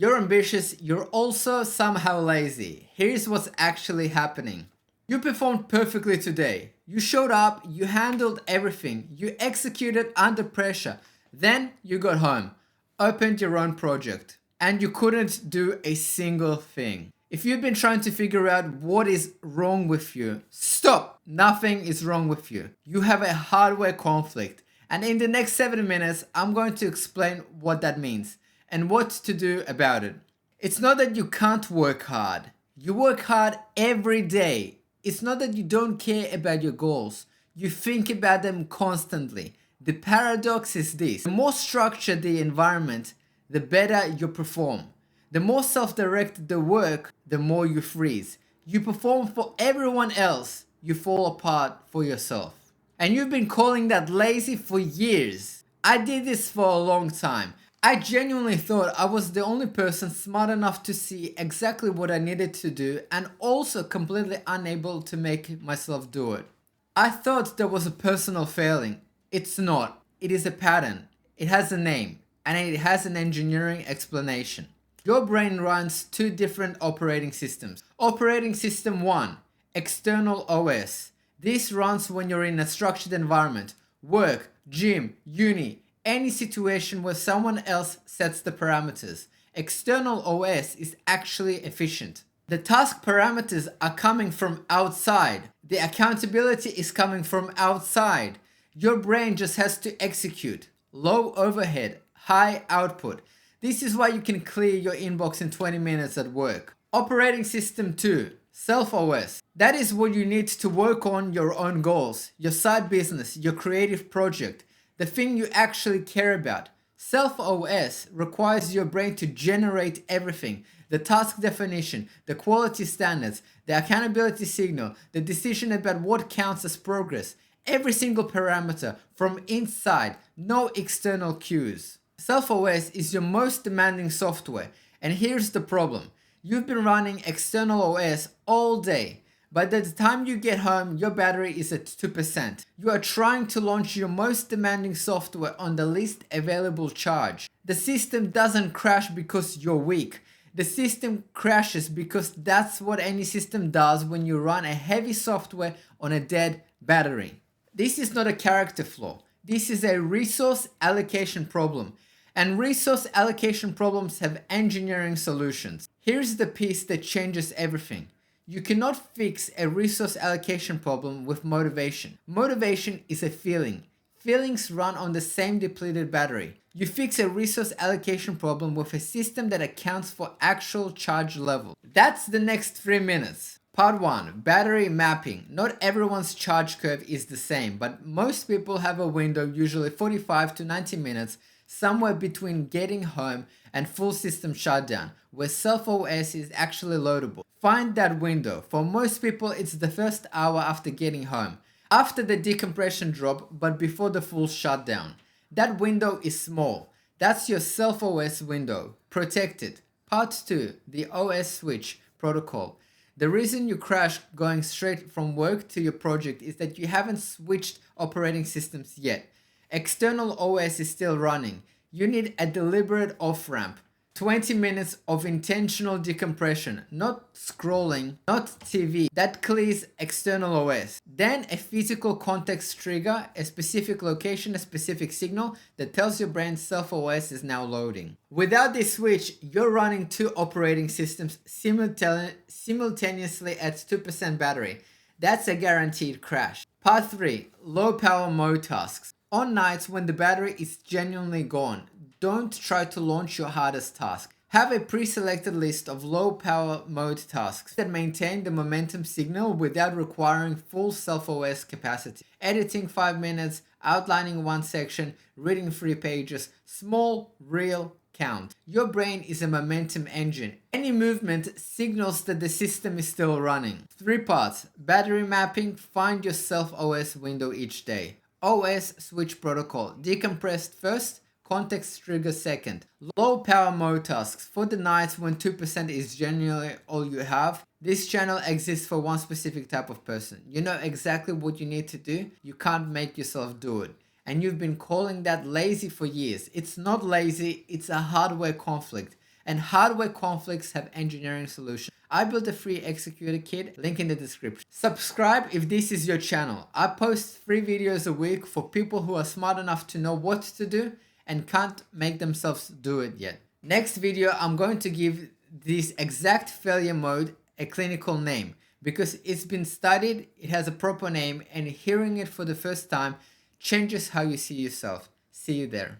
You're ambitious, you're also somehow lazy. Here's what's actually happening. You performed perfectly today. You showed up, you handled everything, you executed under pressure. Then you got home, opened your own project, and you couldn't do a single thing. If you've been trying to figure out what is wrong with you, stop! Nothing is wrong with you. You have a hardware conflict. And in the next 7 minutes, I'm going to explain what that means and what to do about it. It's not that you can't work hard. You work hard every day. It's not that you don't care about your goals. You think about them constantly. The paradox is this: the more structured the environment, the better you perform. The more self-directed the work, the more you freeze. You perform for everyone else, you fall apart for yourself. And you've been calling that lazy for years. I did this for a long time. I genuinely thought I was the only person smart enough to see exactly what I needed to do and also completely unable to make myself do it. I thought there was a personal failing. It's not. It is a pattern. It has a name and it has an engineering explanation. Your brain runs two different operating systems. Operating system 1, external OS. This runs when you're in a structured environment, work, gym, uni, any situation where someone else sets the parameters. External OS is actually efficient. The task parameters are coming from outside. The accountability is coming from outside. Your brain just has to execute. Low overhead, high output. This is why you can clear your inbox in 20 minutes at work. Operating system 2, self-OS. That is what you need to work on your own goals, your side business, your creative project, the thing you actually care about. Self-OS requires your brain to generate everything: the task definition, the quality standards, the accountability signal, the decision about what counts as progress, every single parameter from inside, no external cues. Self-OS is your most demanding software, and here's the problem. You've been running external OS all day. By the time you get home, your battery is at 2%. You are trying to launch your most demanding software on the least available charge. The system doesn't crash because you're weak. The system crashes because that's what any system does when you run a heavy software on a dead battery. This is not a character flaw. This is a resource allocation problem. And resource allocation problems have engineering solutions. Here's the piece that changes everything. You cannot fix a resource allocation problem with motivation. Motivation is a feeling. Feelings run on the same depleted battery. You fix a resource allocation problem with a system that accounts for actual charge level. That's the next 3 minutes. Part 1. Battery mapping. Not everyone's charge curve is the same, but most people have a window, usually 45 to 90 minutes, somewhere between getting home and full system shutdown, where self-OS is actually loadable. Find that window. For most people, it's the first hour after getting home, after the decompression drop, but before the full shutdown. That window is small. That's your self-OS window. Protect it. Part 2. The OS switch protocol. The reason you crash going straight from work to your project is that you haven't switched operating systems yet. External OS is still running. You need a deliberate off-ramp. 20 minutes of intentional decompression, not scrolling, not TV. That clears external OS. Then a physical context trigger, a specific location, a specific signal that tells your brain self-OS is now loading. Without this switch, you're running two operating systems simultaneously at 2% battery. That's a guaranteed crash. Part 3. Low power mode tasks. On nights when the battery is genuinely gone, don't try to launch your hardest task. Have a pre-selected list of low power mode tasks that maintain the momentum signal without requiring full self-OS capacity. Editing 5 minutes, outlining 1 section, reading 3 pages, small, real, count. Your brain is a momentum engine. Any movement signals that the system is still running. 3 parts. Battery mapping. Find your self-OS window each day. OS switch protocol. Decompressed first, context trigger second. Low power mode tasks. For the nights when 2% is generally all you have, this channel exists for one specific type of person. You know exactly what you need to do. You can't make yourself do it. And you've been calling that lazy for years. It's not lazy, it's a hardware conflict. and hardware conflicts have engineering solutions. I built a free executor kit, link in the description. Subscribe if this is your channel. I post 3 videos a week for people who are smart enough to know what to do and can't make themselves do it yet. Next video, I'm going to give this exact failure mode a clinical name because it's been studied, it has a proper name, and hearing it for the first time changes how you see yourself. See you there.